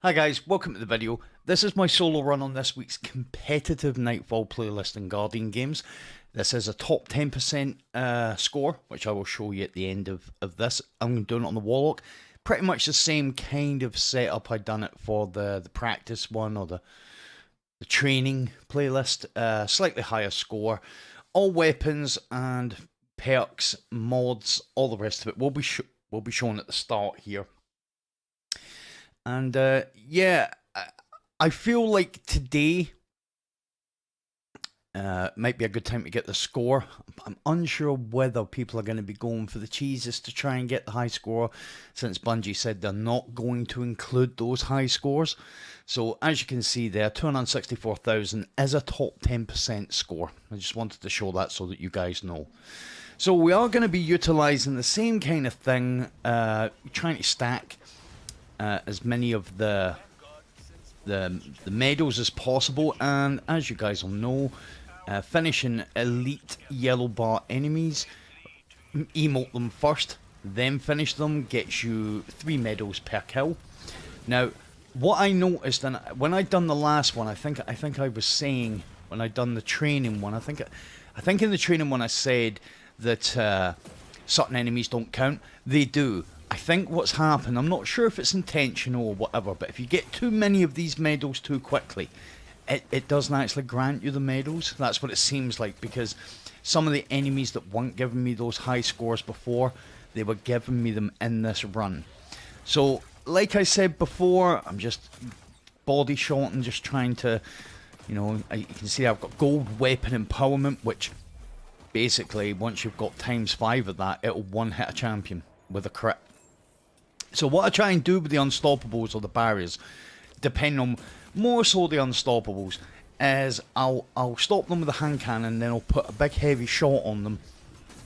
Hi guys, welcome to the video. This is my solo run on this week's competitive Nightfall playlist in Guardian Games. This is a top 10% score, which I will show you at the end of this. I'm doing it on the Warlock. Pretty much the same kind of setup I'd done it for the practice one or the training playlist. Slightly higher score. All weapons and perks, mods, all the rest of it will be shown at the start here. And yeah, I feel like today might be a good time to get the score. I'm unsure whether people are going to be going for the cheeses to try and get the high score, since Bungie said they're not going to include those high scores. So as you can see there, 264,000 is a top 10% score. I just wanted to show that so that you guys know. So we are going to be utilising the same kind of thing, trying to stack as many of the medals as possible, and as you guys will know, finishing elite yellow bar enemies, emote them first, then finish them, gets you 3 medals per kill. Now, what I noticed, and when I done the last one, I think I was saying when I done the training one, I think in the training one I said that certain enemies don't count. They do. I think what's happened, I'm not sure if it's intentional or whatever, but if you get too many of these medals too quickly, it doesn't actually grant you the medals. That's what it seems like, because some of the enemies that weren't giving me those high scores before, they were giving me them in this run. So, like I said before, I'm just body shotting, just trying to, you know, you can see I've got gold weapon empowerment, which basically, once you've got ×5 of that, it'll one-hit a champion with a crit. So what I try and do with the unstoppables or the barriers, depending on more so the unstoppables, is I'll stop them with a hand cannon, then I'll put a big heavy shot on them,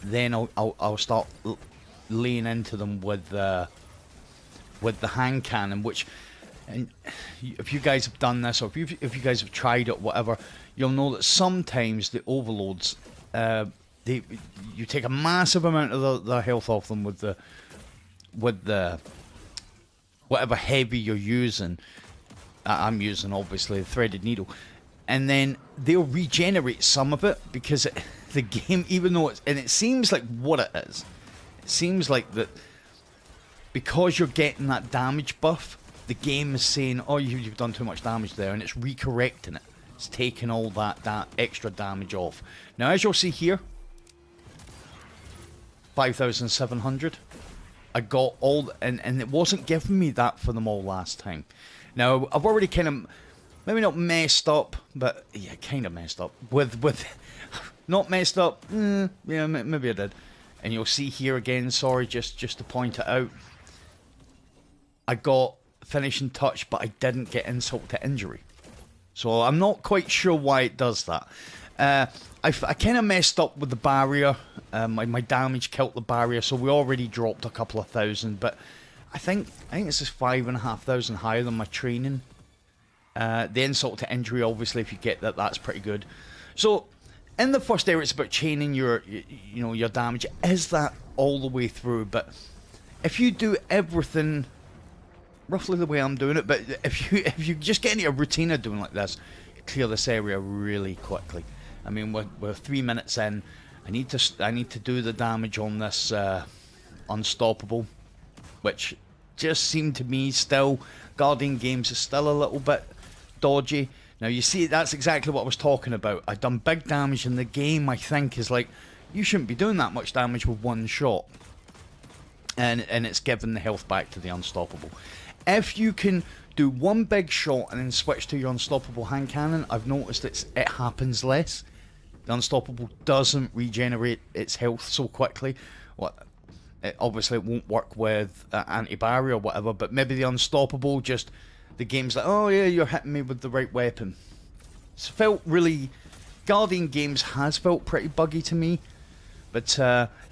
then I'll start laying into them with the hand cannon. Which, and if you guys have done this, or if you guys have tried it, whatever, you'll know that sometimes the overloads, you take a massive amount of the health off them with the whatever heavy you're using. I'm using obviously the threaded needle, and then they'll regenerate some of it, because the game, even though it seems like what it is, it seems like that because you're getting that damage buff, the game is saying, oh, you've done too much damage there, and it's recorrecting it. It's taking all that extra damage off. Now, as you'll see here, 5,700. I got all, and it wasn't giving me that for them all last time. Now, I've already kind of, maybe not messed up, but yeah, kind of messed up. With not messed up, yeah, maybe I did. And you'll see here again, sorry, just to point it out, I got finishing touch, but I didn't get insult to injury. So I'm not quite sure why it does that. I kind of messed up with the barrier. My damage killed the barrier, so we already dropped a couple of thousand. But I think this is 5,500 higher than my training. The insult to injury, obviously, if you get that, that's pretty good. So in the first area, it's about chaining your damage. Is that all the way through? But if you do everything roughly the way I'm doing it, but if you just get into a routine of doing like this, you clear this area really quickly. I mean, we're 3 minutes in. I need to do the damage on this unstoppable, which just seemed to me still, Guardian Games is still a little bit dodgy. Now you see, that's exactly what I was talking about. I've done big damage, and the game, I think, is like, you shouldn't be doing that much damage with one shot, and it's given the health back to the unstoppable. If you can do one big shot and then switch to your unstoppable hand cannon, I've noticed it happens less. The unstoppable doesn't regenerate its health so quickly. Obviously it won't work with anti-barrier or whatever, but maybe the unstoppable, just the game's like, oh yeah, you're hitting me with the right weapon. It's felt really, Guardian Games has felt pretty buggy to me, but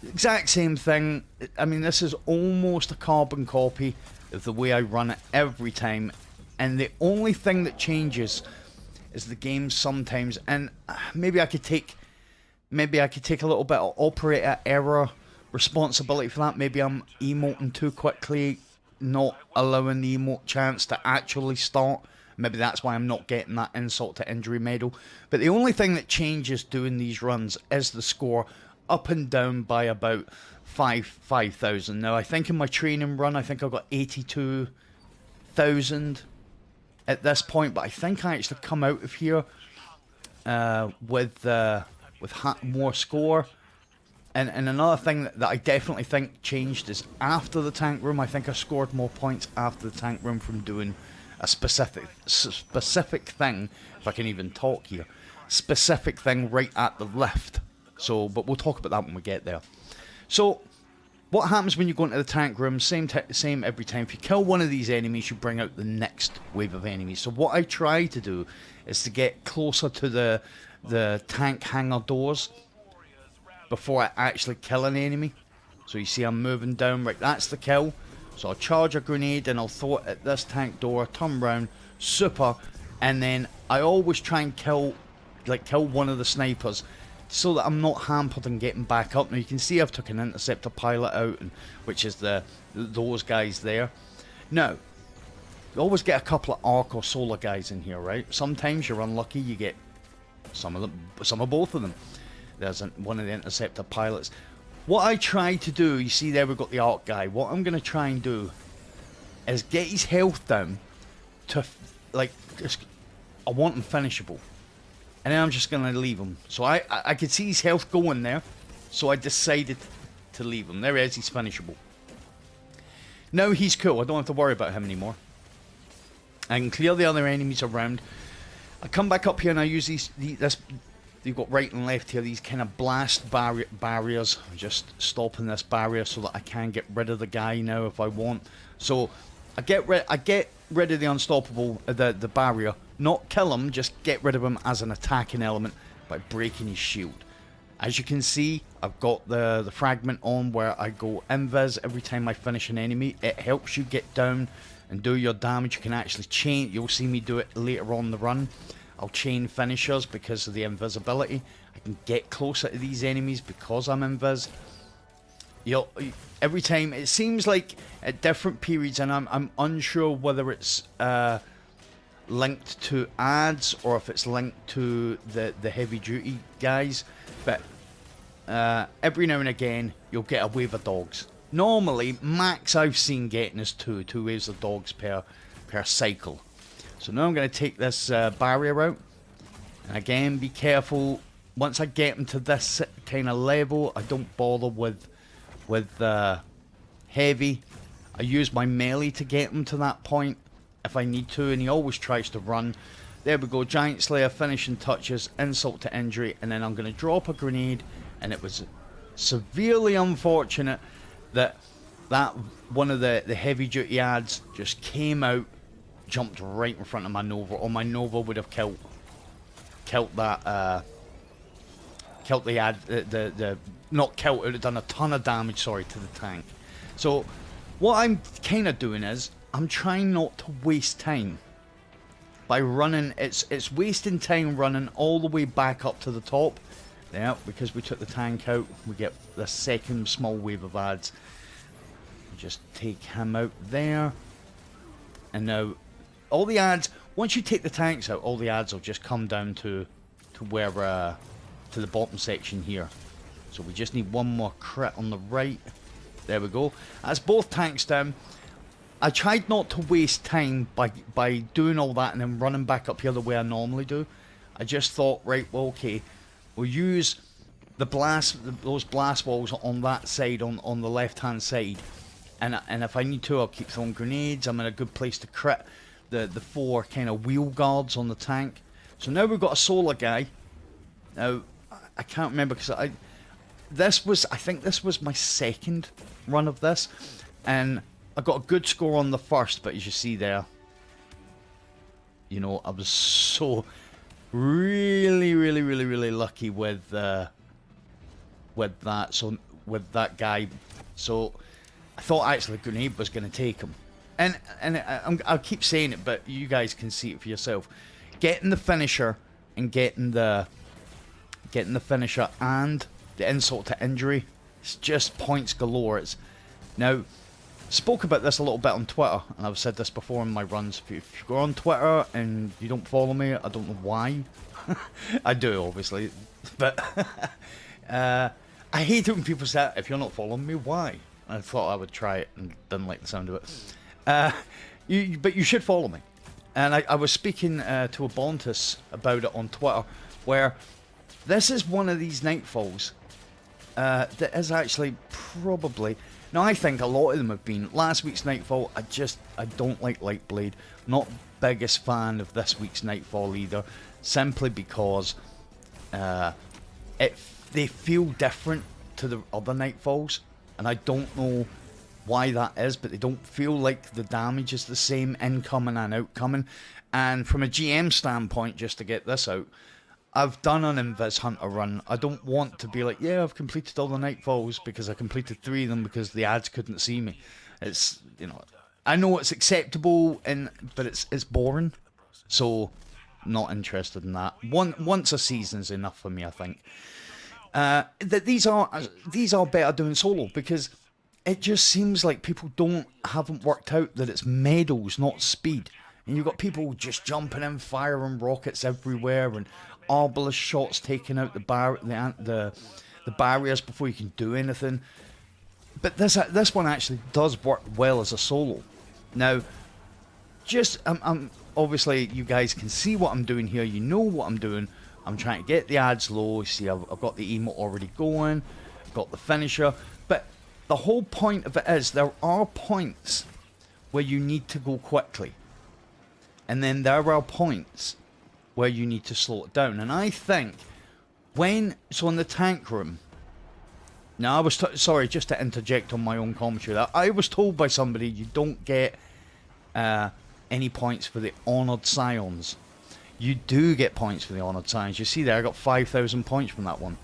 exact same thing. I mean, this is almost a carbon copy of the way I run it every time, and the only thing that changes is the game sometimes, and maybe I could take a little bit of operator error responsibility for that. Maybe I'm emoting too quickly. not allowing the emote chance to actually start. Maybe that's why I'm not getting that insult to injury medal. But the only thing that changes doing these runs is the score up and down by about 5,000. Now, I think in my training run, I think I got 82,000 at this point. But I think I actually come out of here with more score. And another thing that I definitely think changed is after the tank room. I think I scored more points after the tank room from doing a specific thing, if I can even talk here, specific thing right at the left. So, but we'll talk about that when we get there. So, what happens when you go into the tank room? Same every time. If you kill one of these enemies, you bring out the next wave of enemies. So what I try to do is to get closer to the tank hangar doors before I actually kill an enemy. So you see I'm moving down, right, that's the kill. So I'll charge a grenade and I'll throw it at this tank door, turn round, super, and then I always try and kill one of the snipers so that I'm not hampered in getting back up. Now you can see I've took an interceptor pilot out, which is those guys there. Now, you always get a couple of arc or solar guys in here, right? Sometimes you're unlucky, you get some of both of them. There's one of the interceptor pilots. What I try to do, you see there we've got the arc guy. What I'm going to try and do is get his health down to, I want him finishable. And then I'm just going to leave him. So I could see his health going there. So I decided to leave him. There he is, he's finishable. Now he's cool, I don't have to worry about him anymore. I can clear the other enemies around. I come back up here and I use this. You've got right and left here, these kind of blast barriers. I'm just stopping this barrier so that I can get rid of the guy now if I want. So I get rid of the unstoppable, the barrier. Not kill him, just get rid of him as an attacking element by breaking his shield. As you can see, I've got the fragment on where I go invis every time I finish an enemy. It helps you get down and do your damage. You can actually chain. You'll see me do it later on the run. I'll chain finishers because of the invisibility. I can get closer to these enemies because I'm invis. Every time, it seems like at different periods, and I'm unsure whether it's linked to ads or if it's linked to the heavy duty guys, but every now and again you'll get a wave of dogs. Normally, max I've seen getting is two waves of dogs per cycle. So now I'm going to take this barrier out, and again be careful. Once I get them to this kind of level, I don't bother with heavy. I use my melee to get them to that point if I need to, and he always tries to run. There we go, Giant Slayer finishing touches, insult to injury, and then I'm going to drop a grenade, and it was severely unfortunate that one of the heavy duty ads just came out, jumped right in front of my Nova, or my Nova would have killed the ad, not killed, it would have done a ton of damage, sorry, to the tank. So what I'm kind of doing is I'm trying not to waste time by running. It's wasting time running all the way back up to the top. Yeah, because we took the tank out, we get the second small wave of ads. Just take him out there, and now all the ads, once you take the tanks out, all the ads will just come down to where to the bottom section here. So we just need one more crit on the right. There we go. That's both tanks down. I tried not to waste time by doing all that and then running back up here the way I normally do. I just thought, right, well, okay, we'll use those blast walls on that side, on the left hand side, and if I need to, I'll keep throwing grenades. I'm in a good place to crit the four kind of wheel guards on the tank. So now we've got a solar guy. Now I can't remember because I think this was my second run of this, and I got a good score on the first, but as you see there, you know, I was so really lucky with that. So with that guy, so I thought actually grenade was going to take him, and I'll keep saying it, but you guys can see it for yourself. Getting the finisher and getting the finisher and the insult to injury, it's just points galore. It's now spoke about this a little bit on Twitter, and I've said this before in my runs. If you go on Twitter and you don't follow me, I don't know why. I do, obviously, but I hate it when people say, if you're not following me, why? I thought I would try it and didn't like the sound of it. But you should follow me. And I was speaking to a Bontus about it on Twitter, where this is one of these Nightfalls that is actually probably... Now, I think a lot of them have been. Last week's Nightfall, I don't like Lightblade. Not biggest fan of this week's Nightfall either, simply because they feel different to the other Nightfalls, and I don't know why that is, but they don't feel like the damage is the same incoming and outcoming. And from a GM standpoint, just to get this out, I've done an Invis Hunter run. I don't want to be like, yeah, I've completed all the Nightfalls because I completed 3 of them because the ads couldn't see me. It's, you know, I know it's acceptable, but it's boring. So, not interested in that. Once a season's enough for me, I think. These are better doing solo, because it just seems like people haven't worked out that it's medals, not speed. And you've got people just jumping in, firing rockets everywhere, and arbalist shots taking out the barriers before you can do anything. But this one actually does work well as a solo. Now, I'm obviously you guys can see what I'm doing here. You know what I'm doing. I'm trying to get the ads low. See, I've got the emote already going. I've got the finisher. But the whole point of it is there are points where you need to go quickly, and then there are points where you need to slow it down. And I think so in the tank room. Now, I was sorry, just to interject on my own commentary, that I was told by somebody you don't get any points for the Honoured Scions. You do get points for the Honoured Scions. You see there, I got 5,000 points from that one.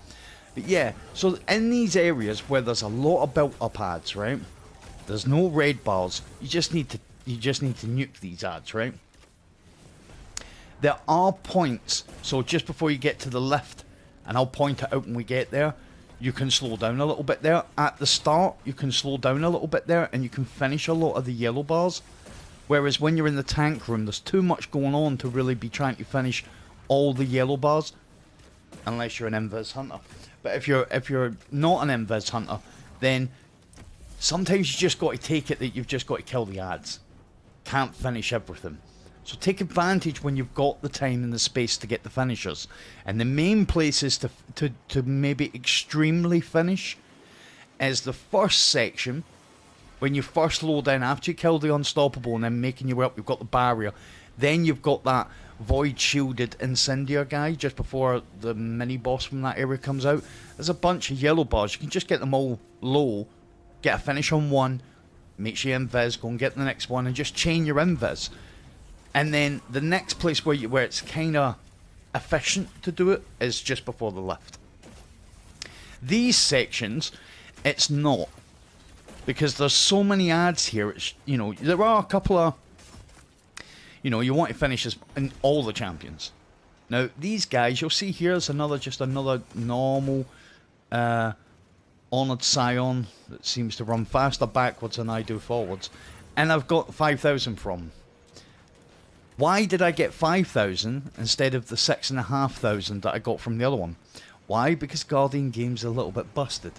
But yeah, so in these areas where there's a lot of built-up ads, right? There's no raid bars. You just need to nuke these ads, right? There are points, so just before you get to the lift, and I'll point it out when we get there, you can slow down a little bit there. At the start, you can slow down a little bit there, and you can finish a lot of the yellow bars. Whereas when you're in the tank room, there's too much going on to really be trying to finish all the yellow bars, unless you're an Invis Hunter. But if you're not an Invis Hunter, then sometimes you just got to take it that you've just got to kill the ads. Can't finish everything. So take advantage when you've got the time and the space to get the finishers. And the main places to maybe extremely finish is the first section, when you first load in after you kill the Unstoppable and then making your way up, you've got the barrier. Then you've got that void shielded Incendiar guy just before the mini boss from that area comes out. There's a bunch of yellow bars. You can just get them all low, get a finish on one, make sure you invis, go and get the next one, and just chain your invis. And then the next place where it's kind of efficient to do it is just before the lift. These sections, it's not, because there's so many ads here. It's, you know, there are a couple of, you know, you want to finish in all the champions. Now these guys, you'll see here, is another normal Honoured Scion that seems to run faster backwards than I do forwards, and I've got 5,000 from. Why did I get 5,000 instead of the 6,500 that I got from the other one? Why? Because Guardian Games are a little bit busted.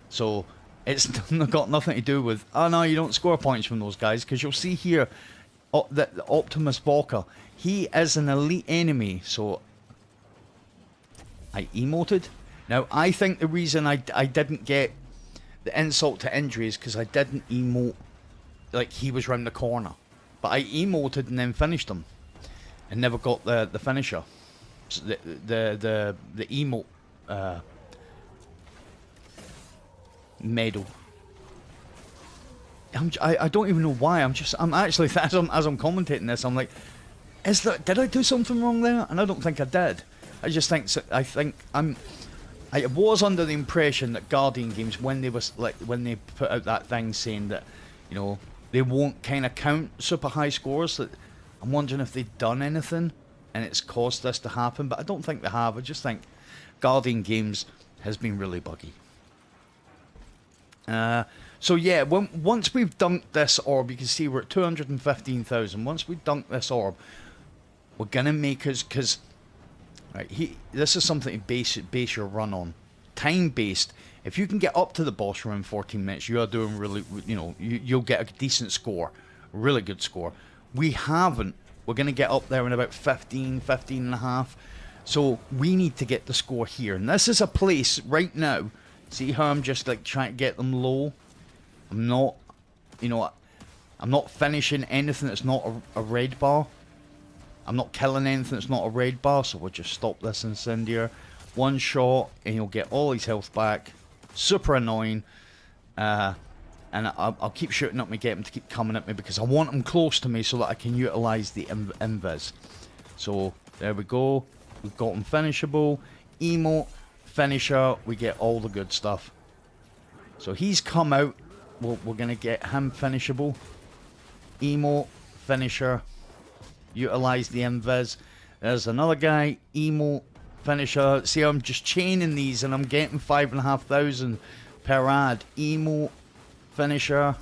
So it's got nothing to do with, oh no, you don't score points from those guys, because you'll see here that Optimus Walker, he is an elite enemy. So I emoted. Now I think the reason I didn't get the insult to injury is because I didn't emote like he was round the corner. But I emoted and then finished him, and never got the finisher. So the emote medal. I don't even know why. I'm actually as I'm commentating this, I'm like, did I do something wrong there? And I don't think I did. I was under the impression that Guardian Games, when they put out that thing saying that, you know, they won't kind of count super high scores, that I'm wondering if they've done anything and it's caused this to happen, but I don't think they have. I just think Guardian Games has been really buggy. So yeah, once we've dunked this orb, you can see we're at 215,000. Once we dunk this orb, we're gonna make us, because right, this is something to base your run on. Time based. If you can get up to the boss room in 14 minutes, you are doing really, you'll get a decent score, really good score. We haven't. We're gonna get up there in about 15 and a half. So we need to get the score here, and this is a place right now. See how I'm just like trying to get them low. I'm not, I'm not finishing anything that's not a red bar. I'm not killing anything that's not a red bar, so we'll just stop this incendiary. One shot, and he'll get all his health back. Super annoying. And I'll keep shooting at me, get him to keep coming at me, because I want him close to me so that I can utilise the invis. So, there we go. We've got him finishable. Emote, finisher, we get all the good stuff. So he's come out. We're going to get him finishable. Emote, finisher, utilise the invis. There's another guy, emote, finisher. See, I'm just chaining these and I'm getting 5,500 per ad. Emote, finisher.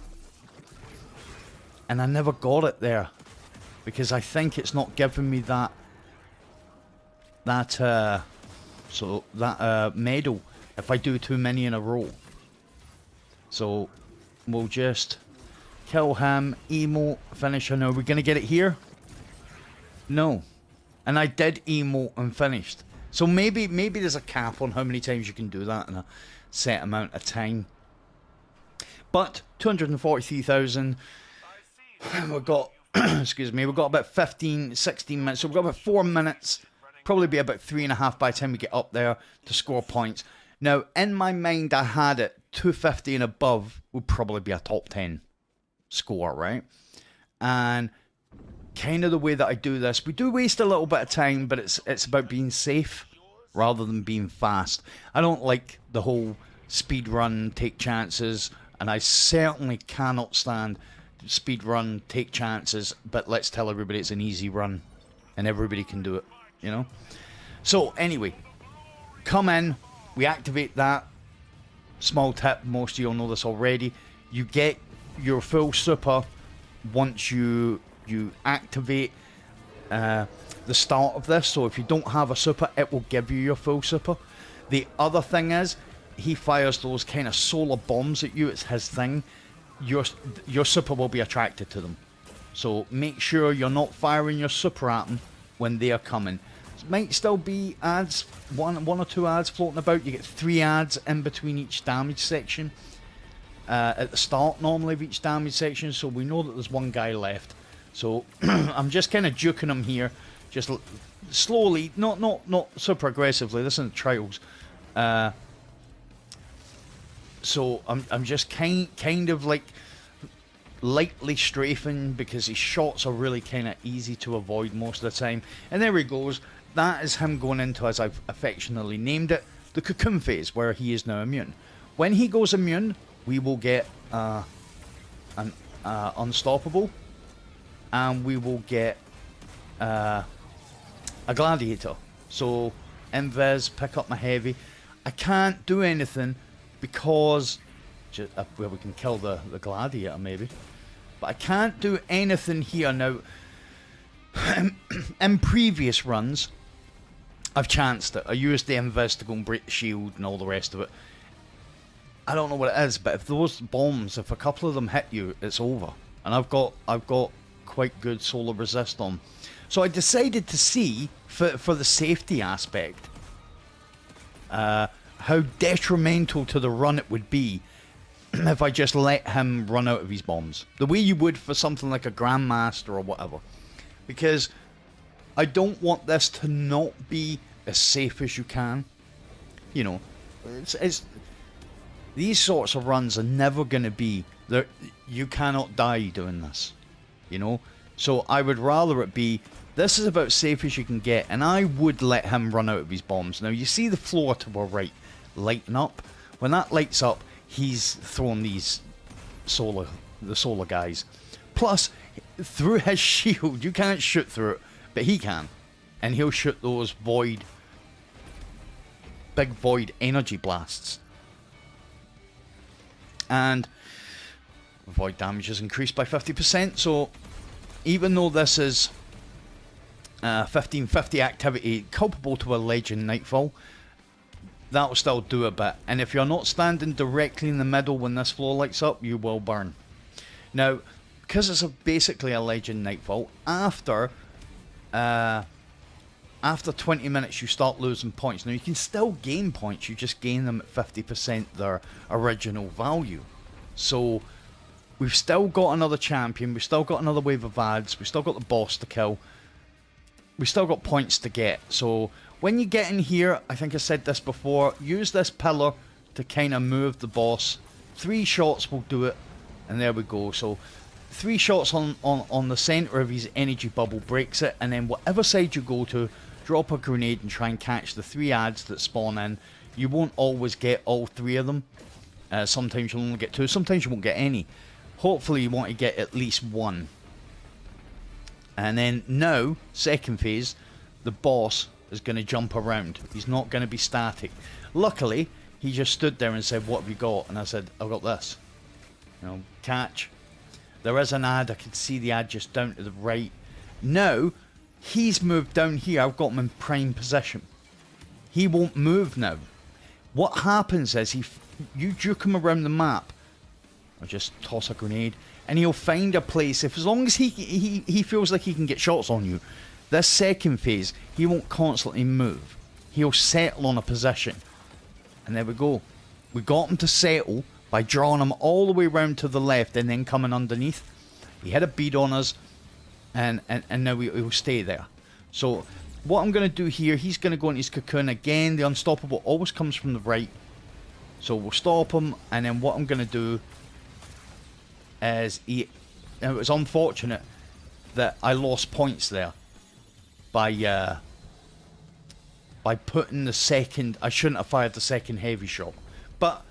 And I never got it there because I think it's not giving me that medal if I do too many in a row. So we'll just kill him, emote, finisher. Now, we're going to get it here? No. And I did emote and finished. So maybe there's a cap on how many times you can do that in a set amount of time. But 243,000. We've got, excuse me, we've got about 15, 16 minutes. So we've got about 4 minutes. Probably be about 3.5 by the time we get up there to score points. Now, in my mind, I had it 250 and above would probably be a top 10 score, right? And kind of the way that I do this, we do waste a little bit of time, but it's about being safe rather than being fast. I don't like the whole speed run, take chances, and I certainly cannot stand speed run, take chances, but let's tell everybody it's an easy run and everybody can do it, you know? So anyway, come in, we activate that. Small tip, most of you will know this already. You get your full super once you activate the start of this. So if you don't have a super, it will give you your full super. The other thing is, he fires those kind of solar bombs at you. It's his thing. Your super will be attracted to them. So make sure you're not firing your super at them when they are coming. It might still be ads, one or two ads floating about. You get 3 ads in between each damage section. At the start normally of each damage section, so we know that there's one guy left. So I'm just kind of juking him here, just slowly, not super aggressively. This isn't trials. So I'm just kind of like lightly strafing because his shots are really kind of easy to avoid most of the time. And there he goes. That is him going into, as I've affectionately named it, the cocoon phase, where he is now immune. When he goes immune, we will get an unstoppable, and we will get a gladiator. So invis, pick up my heavy. I can't do anything because well, we can kill the gladiator maybe, but I can't do anything here now. In previous runs, I've chanced it. I used the invis to go and break the shield and all the rest of it. I don't know what it is, but if those bombs, if a couple of them hit you, it's over. And I've got quite good solar resist on. So I decided to see, for the safety aspect, how detrimental to the run it would be if I just let him run out of his bombs. The way you would for something like a Grandmaster or whatever. Because I don't want this to not be as safe as you can. You know, these sorts of runs are never going to be there. You cannot die doing this, you know. So I would rather it be, this is about safe as you can get, and I would let him run out of his bombs. Now you see the floor to our right lighten up. When that lights up, he's throwing these solar guys. Plus, through his shield, you can't shoot through it, but he can, and he'll shoot those big void energy blasts. And void damage is increased by 50%. So even though this is 1550 activity culpable to a Legend Nightfall, that will still do a bit. And if you're not standing directly in the middle when this floor lights up, you will burn. Now, because it's basically a Legend Nightfall, after 20 minutes you start losing points. Now you can still gain points, you just gain them at 50% their original value. So we've still got another champion, we've still got another wave of ads, we've still got the boss to kill, we've still got points to get. So when you get in here, I think I said this before, use this pillar to kind of move the boss. 3 shots will do it, and there we go. So 3 shots on the center of his energy bubble breaks it, and then whatever side you go to, drop a grenade and try and catch the 3 ads that spawn in. You won't always get all 3 of them. Sometimes you'll only get 2, sometimes you won't get any. Hopefully you want to get at least 1. And then now, second phase, the boss is going to jump around. He's not going to be static. Luckily, he just stood there and said, "What have you got?" And I said, "I've got this." You know, catch. There is an ad, I can see the ad just down to the right. Now, he's moved down here, I've got him in prime position. He won't move now. What happens is, you juke him around the map, or just toss a grenade, and he'll find a place. If as long as he feels like he can get shots on you, this second phase, he won't constantly move. He'll settle on a position. And there we go. We got him to settle by drawing him all the way around to the left and then coming underneath. He had a bead on us, and now he'll stay there. So what I'm going to do here, he's going to go into his cocoon again. The unstoppable always comes from the right. So we'll stop him, and then what I'm going to do is it was unfortunate that I lost points there by putting the second. I shouldn't have fired the second heavy shot, but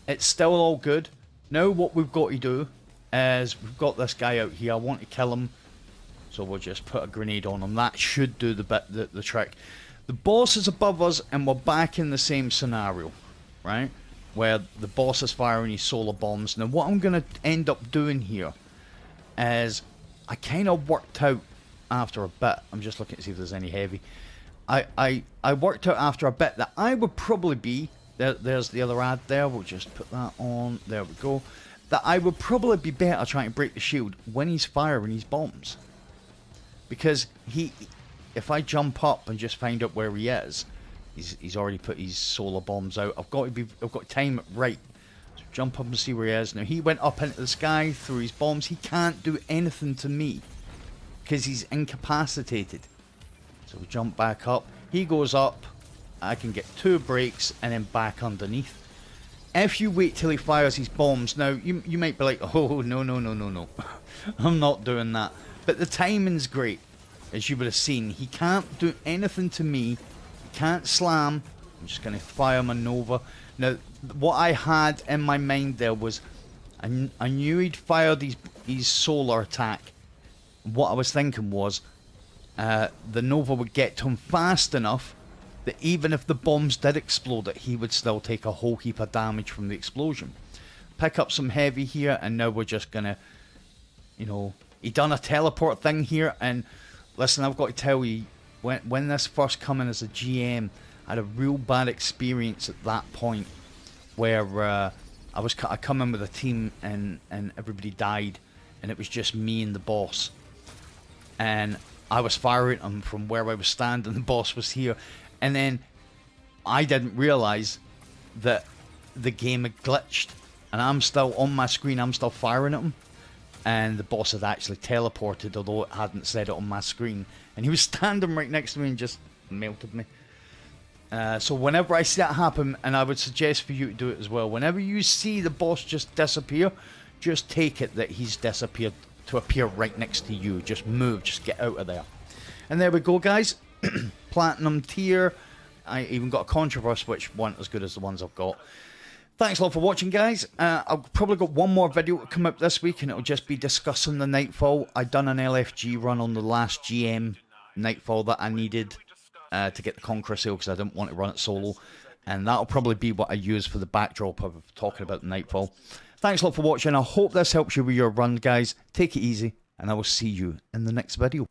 it's still all good. Now what we've got to do is we've got this guy out here. I want to kill him, so we'll just put a grenade on him. That should do the trick. The boss is above us, and we're back in the same scenario, right? Where the boss is firing his solar bombs. Now what I'm going to end up doing here is I kind of worked out after a bit. I'm just looking to see if there's any heavy. I worked out after a bit that I would probably be, there's the other ad there, we'll just put that on, there we go, that I would probably be better trying to break the shield when he's firing his bombs. Because if I jump up and just find out where he is, he's already put his solar bombs out. I've got to time it right. So jump up and see where he is. Now he went up into the sky through his bombs. He can't do anything to me because he's incapacitated. So we jump back up. He goes up. I can get 2 breaks and then back underneath. If you wait till he fires his bombs, now you might be like, "Oh, no. I'm not doing that." But the timing's great, as you would have seen. He can't do anything to me. He can't slam. I'm just going to fire my Nova. Now, what I had in my mind there was, I knew he'd fired his solar attack. What I was thinking was, the Nova would get to him fast enough that even if the bombs did explode, that he would still take a whole heap of damage from the explosion. Pick up some heavy here, and now we're just gonna, he done a teleport thing here. And listen, I've got to tell you, when this first come in as a GM, I had a real bad experience at that point where I come in with a team and everybody died, and it was just me and the boss, and I was firing him from where I was standing. The boss was here, and then I didn't realize that the game had glitched, and I'm still on my screen. I'm still firing at him, and the boss had actually teleported, although it hadn't said it on my screen. And he was standing right next to me and just melted me. So whenever I see that happen, and I would suggest for you to do it as well, whenever you see the boss just disappear, just take it that he's disappeared to appear right next to you. Just move, just get out of there. And there we go, guys. Platinum tier. I even got a controversy which weren't as good as the ones I've got. Thanks a lot for watching, guys. I've probably got one more video to come up this week, and it'll just be discussing the Nightfall. I done an LFG run on the last GM Nightfall that I needed to get the Conqueror Seal, because I didn't want to run it solo. And that'll probably be what I use for the backdrop of talking about Nightfall. Thanks a lot for watching. I hope this helps you with your run, guys. Take it easy, and I will see you in the next video.